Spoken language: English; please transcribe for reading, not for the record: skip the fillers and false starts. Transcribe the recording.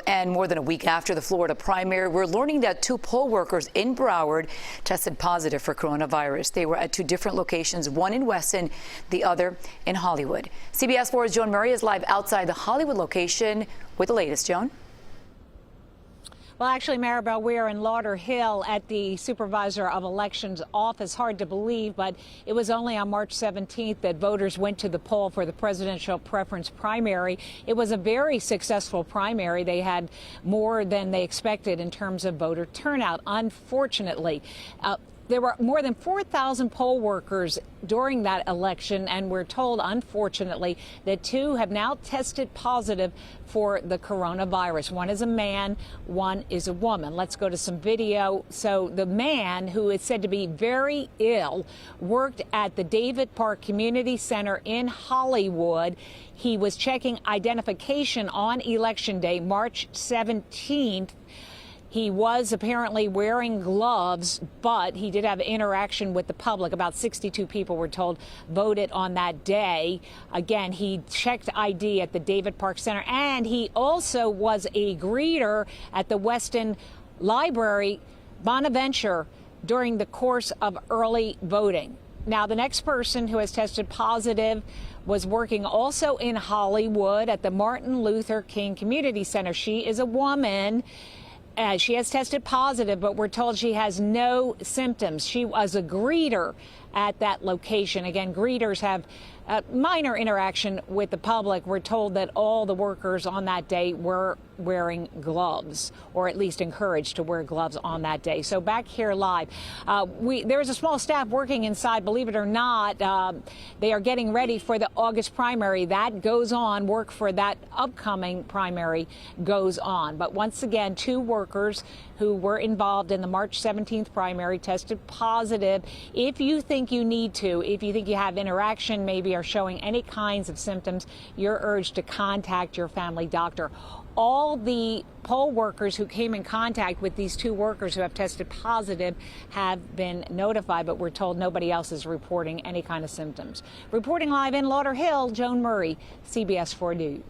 And more than a week after the Florida primary, we're learning that two poll workers in Broward tested positive for coronavirus. They were at two different locations, one in Weston, the other in Hollywood. CBS 4's Joan Murray is live outside the Hollywood location with the latest. Joan? Well, actually, Maribel, we are in Lauderhill at the Supervisor of Elections office. Hard to believe, but it was only on March 17th that voters went to the poll for the presidential preference primary. It was a very successful primary. They had more than they expected in terms of voter turnout. Unfortunately, there were more than 4,000 poll workers during that election, and we're told, unfortunately, that two have now tested positive for the coronavirus. One is a man, one is a woman. Let's go to some video. So the man, who is said to be very ill, worked at the David Park Community Center in Hollywood. He was checking identification on Election Day, March 17th. He was apparently wearing gloves, but he did have interaction with the public. About 62 people were told voted on that day. Again, he checked ID at the David Park Center, and he also was a greeter at the Weston Library, Bonaventure, during the course of early voting. Now, the next person who has tested positive was working also in Hollywood at the Martin Luther King Community Center. She is a woman. She has tested positive, but we're told she has no symptoms. She was a greeter at that location. Again, greeters have minor interaction with the public. We're told that all the workers on that day were wearing gloves, or at least encouraged to wear gloves on that day. So back here live, there is a small staff working inside, believe it or not. They are getting ready for the August primary. That goes on. Work for that upcoming primary goes on. But once again, two workers who were involved in the March 17th primary tested positive. If you think you need to, if you think you have interaction, maybe are showing any kinds of symptoms, you're urged to contact your family doctor. All the poll workers who came in contact with these two workers who have tested positive have been notified, but we're told nobody else is reporting any kind of symptoms. Reporting live in Lauderhill, Joan Murray, CBS 4 News.